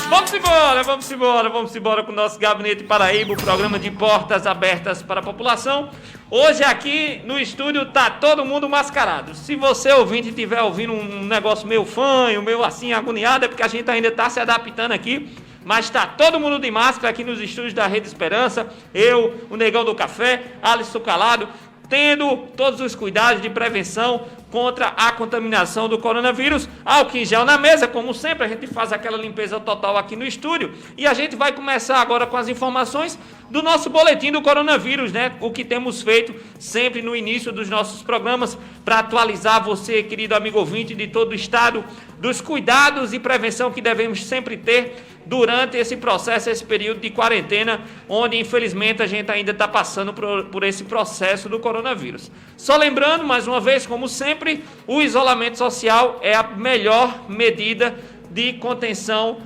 Vamos embora com o nosso Gabinete Paraíba, o programa de portas abertas para a população. Hoje aqui no estúdio tá todo mundo mascarado. Se você ouvinte estiver ouvindo um negócio meio fanho, meio assim agoniado, é porque a gente ainda está se adaptando aqui. Mas tá todo mundo de máscara aqui nos estúdios da Rede Esperança. Eu, o Negão do Café, Alisson Calado, tendo todos os cuidados de prevenção contra a contaminação do coronavírus. Álcool em gel na mesa, como sempre, a gente faz aquela limpeza total aqui no estúdio. E a gente vai começar agora com as informações do nosso boletim do coronavírus, né? O que temos feito sempre no início dos nossos programas para atualizar você, querido amigo ouvinte de todo o estado, dos cuidados e prevenção que devemos sempre ter durante esse processo, esse período de quarentena, onde infelizmente a gente ainda está passando por esse processo do coronavírus. Só lembrando, mais uma vez, como sempre, o isolamento social é a melhor medida de contenção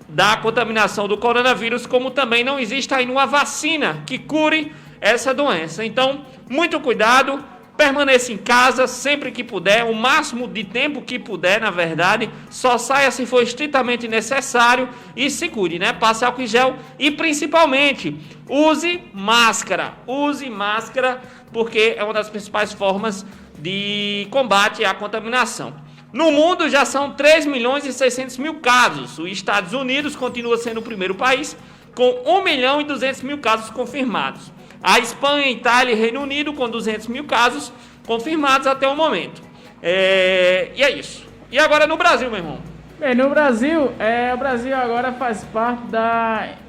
da contaminação do coronavírus, como também não existe ainda uma vacina que cure essa doença. Então, muito cuidado. Permaneça em casa sempre que puder, o máximo de tempo que puder, na verdade. Só saia se for estritamente necessário e se cuide, né? Passe álcool em gel e, principalmente, use máscara. Use máscara porque é uma das principais formas de combate à contaminação. No mundo já são 3.600.000 casos. Os Estados Unidos continua sendo o primeiro país com 1.200.000 casos confirmados. A Espanha, Itália e Reino Unido com 200.000 casos confirmados até o momento. E é isso. E agora no Brasil, meu irmão? Bem, no Brasil, o Brasil agora faz parte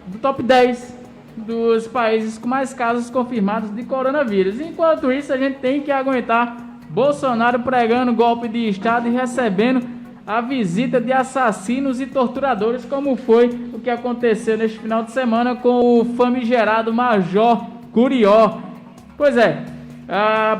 do top 10 dos países com mais casos confirmados de coronavírus. Enquanto isso, a gente tem que aguentar Bolsonaro pregando golpe de Estado e recebendo a visita de assassinos e torturadores, como foi o que aconteceu neste final de semana com o famigerado Major Curió. Pois é,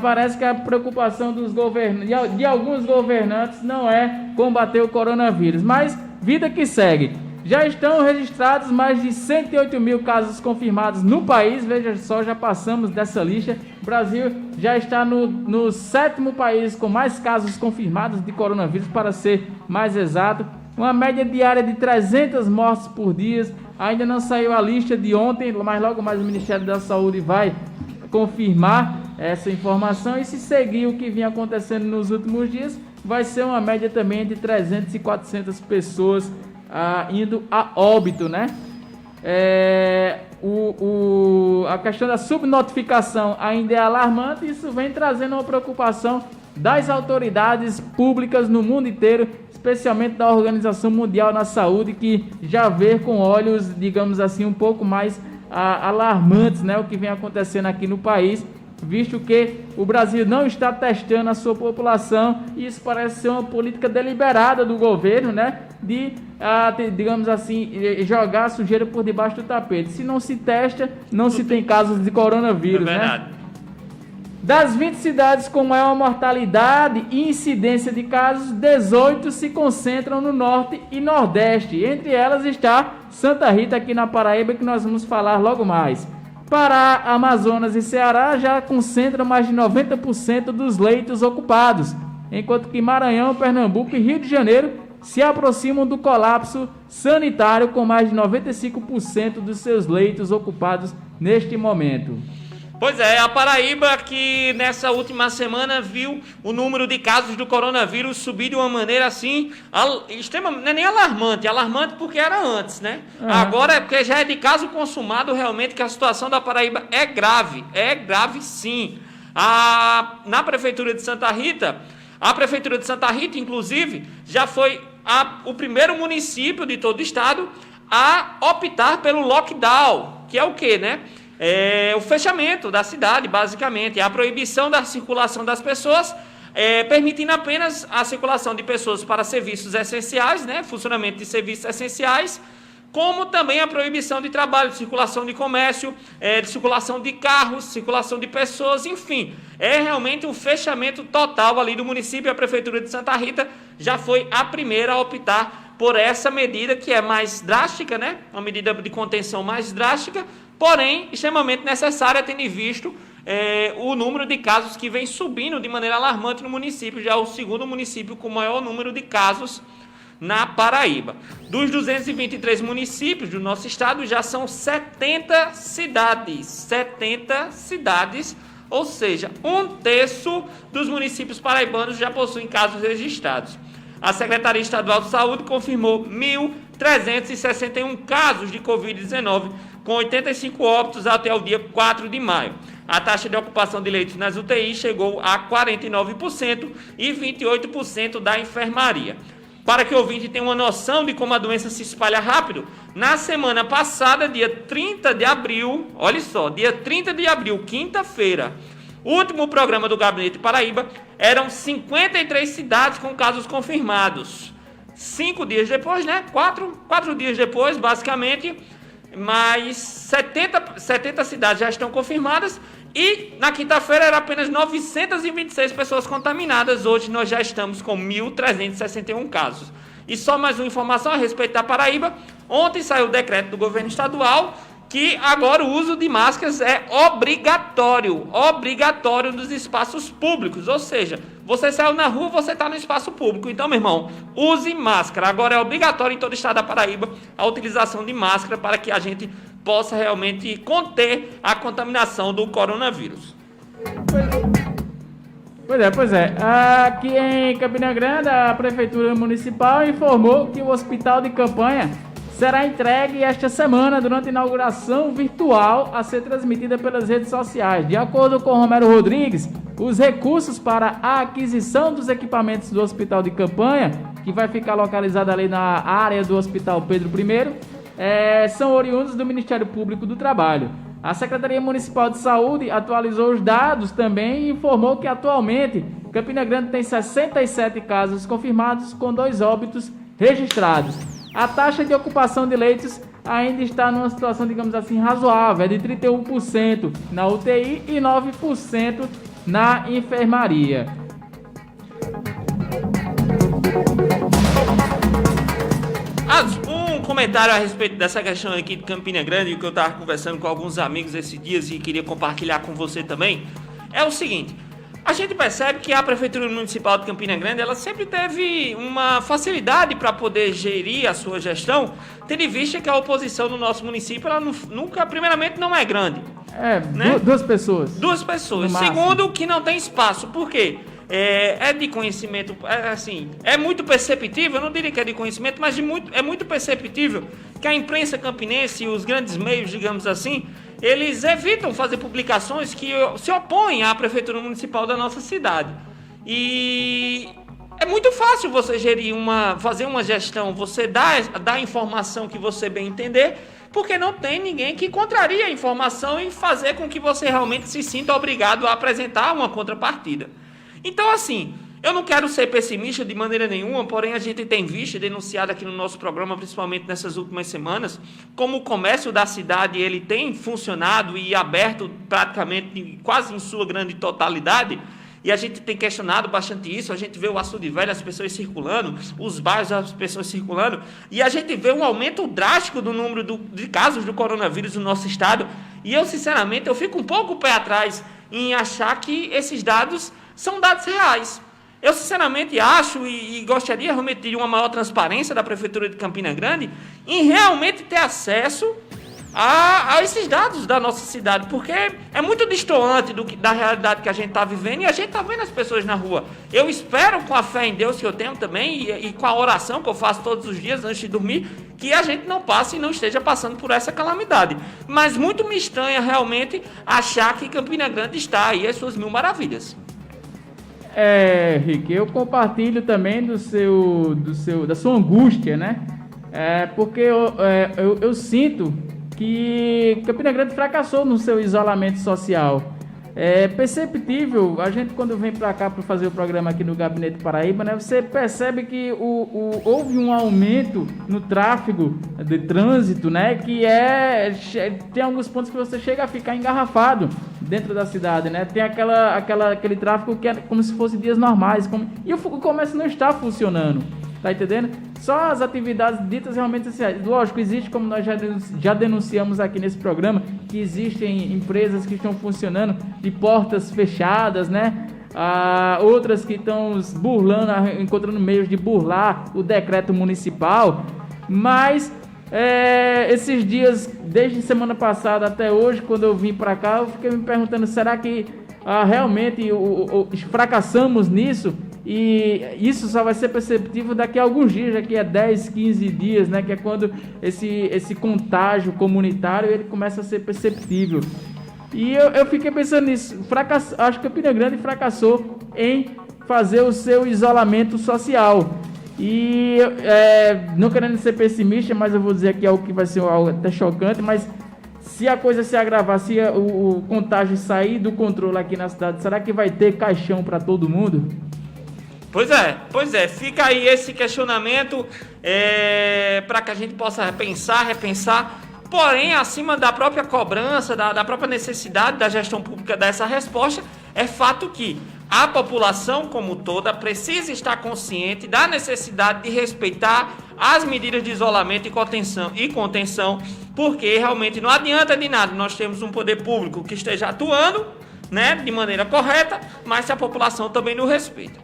parece que a preocupação de alguns governantes não é combater o coronavírus, mas vida que segue. Já estão registrados mais de 108.000 casos confirmados no país, veja só, já passamos dessa lista. O Brasil já está no sétimo país com mais casos confirmados de coronavírus, para ser mais exato. Uma média diária de 300 mortes por dia. Ainda não saiu a lista de ontem, mas logo mais o Ministério da Saúde vai confirmar essa informação. E se seguir o que vinha acontecendo nos últimos dias, vai ser uma média também de 300 e 400 pessoas indo a óbito, né? A questão da subnotificação ainda é alarmante. Isso vem trazendo uma preocupação das autoridades públicas no mundo inteiro, especialmente da Organização Mundial da Saúde, que já vê com olhos, digamos assim, um pouco mais alarmantes, né, o que vem acontecendo aqui no país, visto que o Brasil não está testando a sua população, e isso parece ser uma política deliberada do governo, né, digamos assim, jogar a sujeira por debaixo do tapete. Se não se testa, não se tem casos de coronavírus, né? Das 20 cidades com maior mortalidade e incidência de casos, 18 se concentram no norte e nordeste. Entre elas está Santa Rita, aqui na Paraíba, que nós vamos falar logo mais. Pará, Amazonas e Ceará já concentram mais de 90% dos leitos ocupados, enquanto que Maranhão, Pernambuco e Rio de Janeiro se aproximam do colapso sanitário, com mais de 95% dos seus leitos ocupados neste momento. Pois é, a Paraíba que nessa última semana viu o número de casos do coronavírus subir de uma maneira assim, extremamente, não é nem alarmante porque era antes, né? Agora é porque já é de caso consumado realmente, que a situação da Paraíba é grave sim. Na Prefeitura de Santa Rita, a Prefeitura de Santa Rita, inclusive, já foi o primeiro município de todo o estado a optar pelo lockdown, que é o quê, né? O fechamento da cidade, basicamente, a proibição da circulação das pessoas, permitindo apenas a circulação de pessoas para serviços essenciais, né, funcionamento de serviços essenciais, como também a proibição de trabalho, de circulação de comércio, de circulação de carros, circulação de pessoas, enfim, é realmente um fechamento total ali do município. A Prefeitura de Santa Rita já foi a primeira a optar por essa medida, que é mais drástica, né, uma medida de contenção mais drástica, porém extremamente necessária, tendo em visto o número de casos que vem subindo de maneira alarmante no município. Já é o segundo município com maior número de casos na Paraíba. Dos 223 municípios do nosso estado, já são 70 cidades. 70 cidades, ou seja, 1/3 dos municípios paraibanos já possuem casos registrados. A Secretaria Estadual de Saúde confirmou 1.361 casos de Covid-19, com 85 óbitos até o dia 4 de maio. A taxa de ocupação de leitos nas UTIs chegou a 49% e 28% da enfermaria. Para que o ouvinte tenha uma noção de como a doença se espalha rápido, na semana passada, dia 30 de abril, olha só, dia 30 de abril, quinta-feira, o último programa do Gabinete Paraíba, eram 53 cidades com casos confirmados. 5 dias depois, né? 4 dias depois, basicamente, mais 70 cidades já estão confirmadas. E na quinta-feira eram apenas 926 pessoas contaminadas. Hoje nós já estamos com 1.361 casos. E só mais uma informação a respeito da Paraíba. Ontem saiu o decreto do governo estadual que agora o uso de máscaras é obrigatório nos espaços públicos, ou seja, você saiu na rua, você está no espaço público, então, meu irmão, use máscara, agora é obrigatório em todo o estado da Paraíba a utilização de máscara para que a gente possa realmente conter a contaminação do coronavírus. Pois é. Aqui em Campina Grande, a Prefeitura Municipal informou que o hospital de campanha será entregue esta semana durante a inauguração virtual a ser transmitida pelas redes sociais. De acordo com Romero Rodrigues, os recursos para a aquisição dos equipamentos do hospital de campanha, que vai ficar localizado ali na área do Hospital Pedro I, são oriundos do Ministério Público do Trabalho. A Secretaria Municipal de Saúde atualizou os dados também e informou que atualmente Campina Grande tem 67 casos confirmados com 2 óbitos registrados. A taxa de ocupação de leitos ainda está numa situação, digamos assim, razoável, é de 31% na UTI e 9% na enfermaria. Um comentário a respeito dessa questão aqui de Campina Grande, que eu estava conversando com alguns amigos esses dias e queria compartilhar com você também, é o seguinte: a gente percebe que a Prefeitura Municipal de Campina Grande, ela sempre teve uma facilidade para poder gerir a sua gestão, tendo em vista que a oposição no nosso município, ela nunca, primeiramente, não é grande. Né? Duas pessoas. Segundo, que não tem espaço. Por quê? É de conhecimento, é muito perceptível, eu não diria que é de conhecimento, mas é muito perceptível que a imprensa campinense e os grandes meios, digamos assim, eles evitam fazer publicações que se opõem à Prefeitura Municipal da nossa cidade. E é muito fácil você fazer uma gestão, você dar a informação que você bem entender, porque não tem ninguém que contraria a informação e fazer com que você realmente se sinta obrigado a apresentar uma contrapartida. Então, assim, eu não quero ser pessimista de maneira nenhuma, porém a gente tem visto e denunciado aqui no nosso programa, principalmente nessas últimas semanas, como o comércio da cidade ele tem funcionado e aberto praticamente quase em sua grande totalidade, e a gente tem questionado bastante isso. A gente vê o Açude Velho, as pessoas circulando, os bairros, as pessoas circulando, e a gente vê um aumento drástico do número de casos do coronavírus no nosso estado, e eu, sinceramente, eu fico um pouco o pé atrás em achar que esses dados são dados reais. Eu, sinceramente, acho e gostaria realmente de uma maior transparência da Prefeitura de Campina Grande em realmente ter acesso a esses dados da nossa cidade, porque é muito destoante da realidade que a gente está vivendo, e a gente está vendo as pessoas na rua. Eu espero, com a fé em Deus que eu tenho também, e com a oração que eu faço todos os dias antes de dormir, que a gente não passe e não esteja passando por essa calamidade. Mas muito me estranha realmente achar que Campina Grande está aí as suas mil maravilhas. Rick, eu compartilho também da sua angústia, né? Porque eu sinto que Campina Grande fracassou no seu isolamento social. É perceptível, a gente quando vem para cá para fazer o programa aqui no Gabinete Paraíba, né, você percebe que houve um aumento no tráfego de trânsito, né, que tem alguns pontos que você chega a ficar engarrafado dentro da cidade, né, tem aquele tráfego que é como se fosse dias normais, e o comércio não está funcionando. Tá entendendo? Só as atividades ditas realmente essenciais. Lógico, existe, como nós já denunciamos aqui nesse programa, que existem empresas que estão funcionando de portas fechadas, né? outras que estão burlando, encontrando meios de burlar o decreto municipal, mas esses dias, desde semana passada até hoje, quando eu vim para cá, eu fiquei me perguntando, será que realmente fracassamos nisso? E isso só vai ser perceptível daqui a alguns dias, daqui a 10, 15 dias, né? Que é quando esse contágio comunitário ele começa a ser perceptível. E eu fiquei pensando nisso. Acho que Campina Grande fracassou em fazer o seu isolamento social. E não querendo ser pessimista, mas eu vou dizer aqui algo que vai ser algo até chocante, mas se a coisa se agravar, se o contágio sair do controle aqui na cidade, será que vai ter caixão para todo mundo? Pois é, fica aí esse questionamento para que a gente possa repensar, porém, acima da própria cobrança, da própria necessidade da gestão pública dessa resposta, é fato que a população como toda precisa estar consciente da necessidade de respeitar as medidas de isolamento e contenção, porque realmente não adianta de nada nós temos um poder público que esteja atuando, né, de maneira correta, mas se a população também não respeita.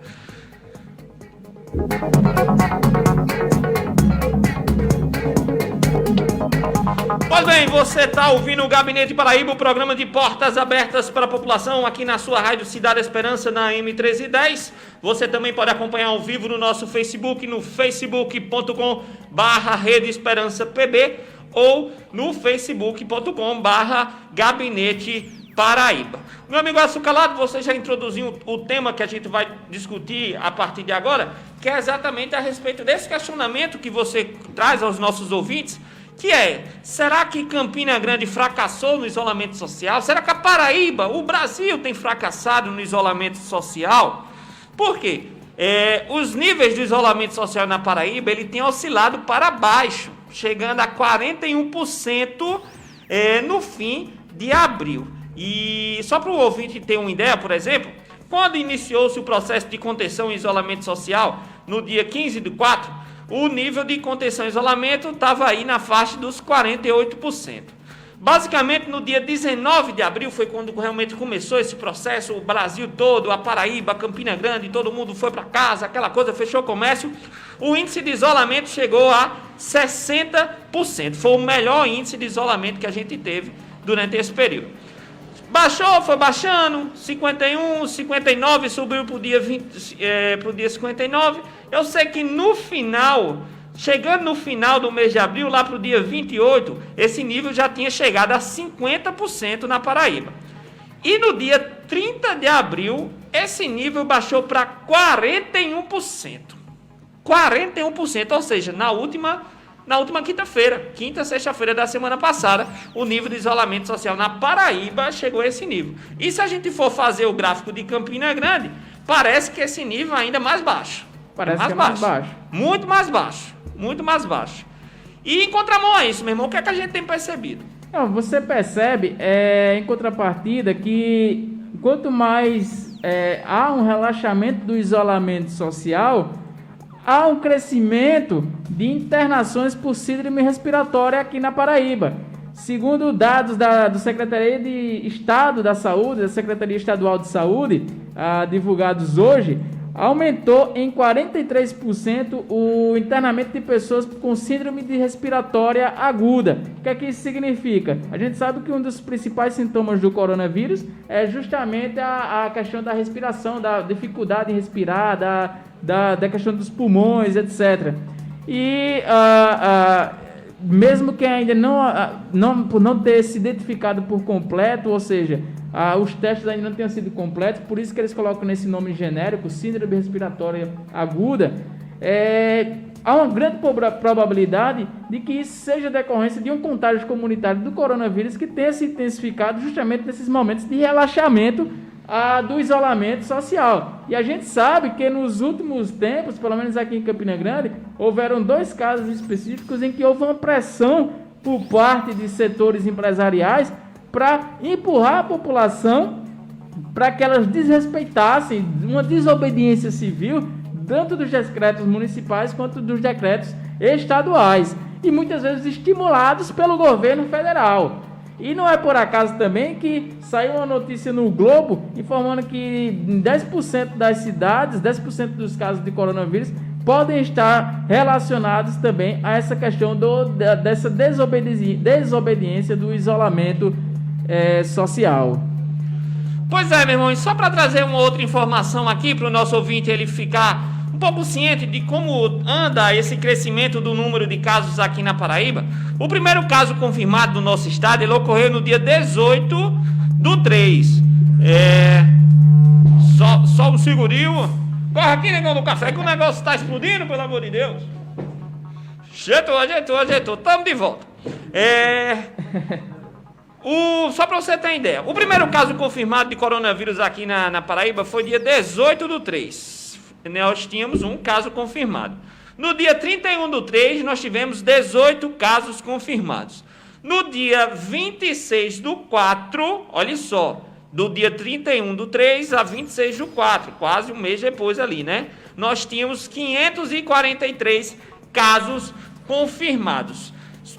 Pois bem, você está ouvindo o Gabinete Paraíba, o programa de portas abertas para a população aqui na sua rádio Cidade Esperança, na M1310. Você também pode acompanhar ao vivo no nosso Facebook, no facebook.com/Rede Esperança PB ou no facebook.com/Gabinete Paraíba. Meu amigo Açucalado, você já introduziu o tema que a gente vai discutir a partir de agora, que é exatamente a respeito desse questionamento que você traz aos nossos ouvintes, que é, será que Campina Grande fracassou no isolamento social? Será que a Paraíba, o Brasil tem fracassado no isolamento social? Por quê? Os níveis de isolamento social na Paraíba, ele tem oscilado para baixo, chegando a 41% no fim de abril. E só para o ouvinte ter uma ideia, por exemplo, quando iniciou-se o processo de contenção e isolamento social, no dia 15/4, o nível de contenção e isolamento estava aí na faixa dos 48%. Basicamente, no dia 19 de abril foi quando realmente começou esse processo, o Brasil todo, a Paraíba, a Campina Grande, todo mundo foi para casa, aquela coisa, fechou o comércio. O índice de isolamento chegou a 60%. Foi o melhor índice de isolamento que a gente teve durante esse período. Baixou, foi baixando, 51, 59, subiu para o dia 59. Eu sei que no final, chegando no final do mês de abril, lá para o dia 28, esse nível já tinha chegado a 50% na Paraíba. E no dia 30 de abril, esse nível baixou para 41%. 41%, ou seja, na última quinta-feira, sexta-feira da semana passada, o nível de isolamento social na Paraíba chegou a esse nível. E se a gente for fazer o gráfico de Campina Grande, parece que esse nível é ainda mais baixo. Parece que é mais baixo. Muito mais baixo. Muito mais baixo. E em contramão a isso, meu irmão, o que é que a gente tem percebido? Não, você percebe, em contrapartida, que quanto mais há um relaxamento do isolamento social, há um crescimento de internações por síndrome respiratória aqui na Paraíba. Segundo dados do Secretaria de Estado da Saúde, da Secretaria Estadual de Saúde, divulgados hoje, aumentou em 43% o internamento de pessoas com síndrome de respiratória aguda. O que é que isso significa? A gente sabe que um dos principais sintomas do coronavírus é justamente a questão da respiração, da dificuldade em respirar, da questão dos pulmões, etc. E mesmo que ainda por não ter se identificado por completo, ou seja, os testes ainda não tenham sido completos, por isso que eles colocam nesse nome genérico, síndrome respiratória aguda, há uma grande probabilidade de que isso seja decorrência de um contágio comunitário do coronavírus que tenha se intensificado justamente nesses momentos de relaxamento do isolamento social. E a gente sabe que nos últimos tempos, pelo menos aqui em Campina Grande, houveram 2 casos específicos em que houve uma pressão por parte de setores empresariais para empurrar a população para que elas desrespeitassem uma desobediência civil, tanto dos decretos municipais quanto dos decretos estaduais, e muitas vezes estimulados pelo governo federal. E não é por acaso também que saiu uma notícia no Globo informando que 10% das cidades, 10% dos casos de coronavírus podem estar relacionados também a essa questão dessa desobediência do isolamento social. Pois é, meu irmão, e só para trazer uma outra informação aqui para o nosso ouvinte ele ficar um pouco ciente de como anda esse crescimento do número de casos aqui na Paraíba. O primeiro caso confirmado no nosso estado, ele ocorreu no dia 18/3. Só um segurinho. Corre aqui, negão do café, que o negócio está explodindo, pelo amor de Deus. Ajeitou. Tamo de volta. Só para você ter ideia, o primeiro caso confirmado de coronavírus aqui na Paraíba foi dia 18/3. Nós tínhamos um caso confirmado. No dia 31/3, nós tivemos 18 casos confirmados. No dia 26/4, olha só, do dia 31/3 a 26/4, quase um mês depois ali, né? Nós tínhamos 543 casos confirmados.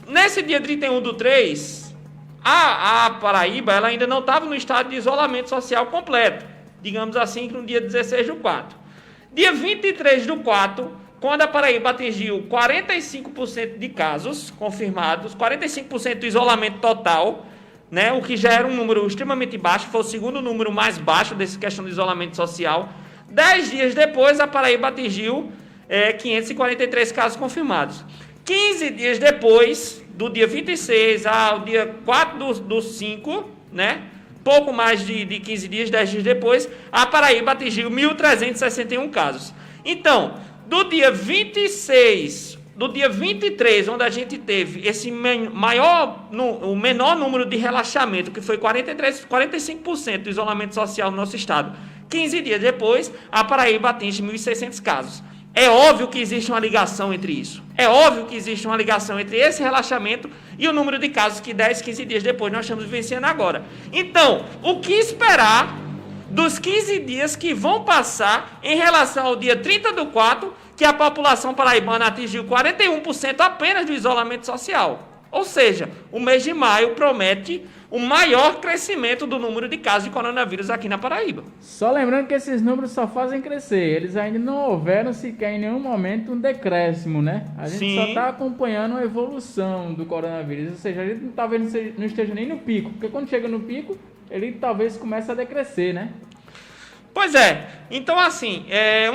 Nesse dia 31/3, a Paraíba ela ainda não estava no estado de isolamento social completo, digamos assim, que no dia 16/4. Dia 23/4, quando a Paraíba atingiu 45% de casos confirmados, 45% do isolamento total, né, o que já era um número extremamente baixo, foi o segundo número mais baixo dessa questão de isolamento social. 10 dias depois, a Paraíba atingiu 543 casos confirmados. 15 dias depois, do dia 26 ao dia 4/5, né, pouco mais de 15 dias, 10 dias depois, a Paraíba atingiu 1.361 casos. Então, do dia 26, do dia 23, onde a gente teve esse o menor número de relaxamento, que foi 45% do isolamento social no nosso estado, 15 dias depois, a Paraíba atinge 1.600 casos. É óbvio que existe uma ligação entre isso. É óbvio que existe uma ligação entre esse relaxamento e o número de casos que 10, 15 dias depois nós estamos vivenciando agora. Então, o que esperar dos 15 dias que vão passar em relação ao dia 30/4, que a população paraibana atingiu 41% apenas do isolamento social? Ou seja, o mês de maio promete o maior crescimento do número de casos de coronavírus aqui na Paraíba. Só lembrando que esses números só fazem crescer, eles ainda não houveram sequer em nenhum momento um decréscimo, né? A gente só está acompanhando a evolução do coronavírus, ou seja, a gente talvez não esteja nem no pico, porque quando chega no pico, ele talvez comece a decrescer, né? Pois é, então assim,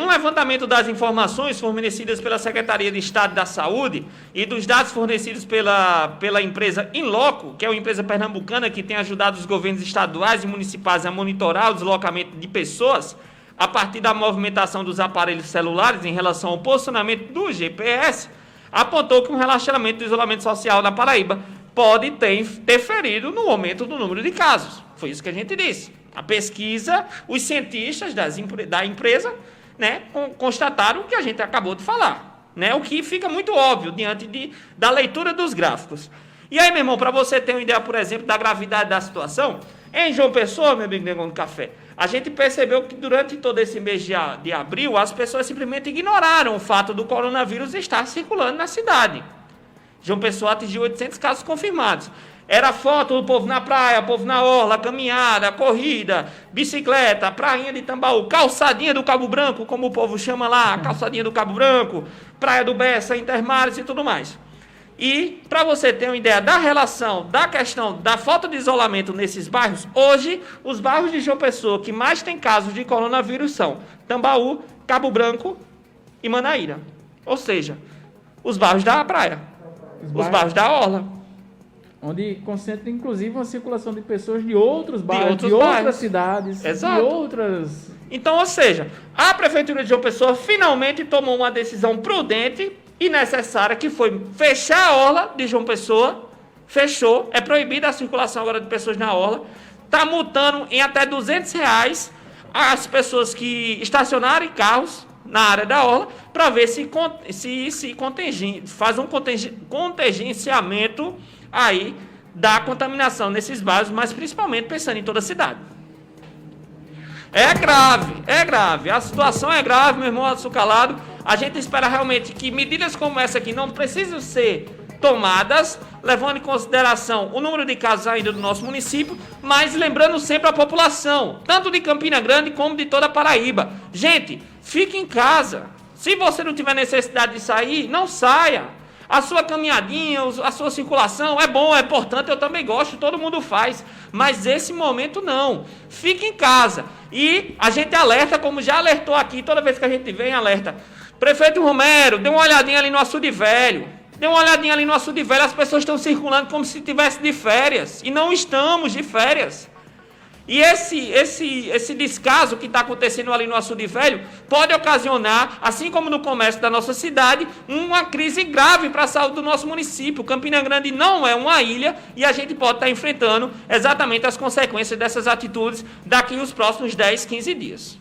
um levantamento das informações fornecidas pela Secretaria de Estado da Saúde e dos dados fornecidos pela empresa Inloco, que é uma empresa pernambucana que tem ajudado os governos estaduais e municipais a monitorar o deslocamento de pessoas a partir da movimentação dos aparelhos celulares em relação ao posicionamento do GPS, apontou que um relaxamento do isolamento social na Paraíba pode ter interferido no aumento do número de casos. Foi isso que a gente disse. A pesquisa, os cientistas da empresa, né, constataram o que a gente acabou de falar, né, o que fica muito óbvio diante da leitura dos gráficos. E aí, meu irmão, para você ter uma ideia, por exemplo, da gravidade da situação, em João Pessoa, meu amigo Negão do Café, a gente percebeu que durante todo esse mês de abril, as pessoas simplesmente ignoraram o fato do coronavírus estar circulando na cidade. João Pessoa atingiu 800 casos confirmados. Era foto do povo na praia, povo na orla, caminhada, corrida, bicicleta, prainha de Tambaú, calçadinha do Cabo Branco, como o povo chama lá, calçadinha do Cabo Branco, praia do Bessa, Intermares e tudo mais. E, para você ter uma ideia da relação, da questão da falta de isolamento nesses bairros, hoje, os bairros de João Pessoa que mais tem casos de coronavírus são Tambaú, Cabo Branco e Manaíra. Ou seja, os bairros da praia, os bairros da orla. Onde concentra, inclusive, uma circulação de pessoas de outros bairros, de outras cidades, exato, de outras... Então, ou seja, a Prefeitura de João Pessoa finalmente tomou uma decisão prudente e necessária, que foi fechar a orla de João Pessoa, fechou, é proibida a circulação agora de pessoas na orla, está multando em até R$200 as pessoas que estacionarem carros na área da orla, para ver se faz um contingenciamento aí da contaminação nesses bairros, mas principalmente pensando em toda a cidade. É grave, a situação é grave, meu irmão açucalado. A gente espera realmente que medidas como essa aqui não precisam ser tomadas, levando em consideração o número de casos ainda do nosso município, mas lembrando sempre a população, tanto de Campina Grande como de toda a Paraíba. Gente, fique em casa. Se você não tiver necessidade de sair, não saia. A sua caminhadinha, a sua circulação é bom, é importante, eu também gosto, todo mundo faz. Mas esse momento não. Fique em casa. E a gente alerta, como já alertou aqui, toda vez que a gente vem, alerta. Prefeito Romero, dê uma olhadinha ali no Açude Velho. Dê uma olhadinha ali no Açude Velho, as pessoas estão circulando como se estivessem de férias. E não estamos de férias. E esse descaso que está acontecendo ali no Açude Velho pode ocasionar, assim como no comércio da nossa cidade, uma crise grave para a saúde do nosso município. Campina Grande não é uma ilha e a gente pode estar enfrentando exatamente as consequências dessas atitudes daqui os próximos 10, 15 dias.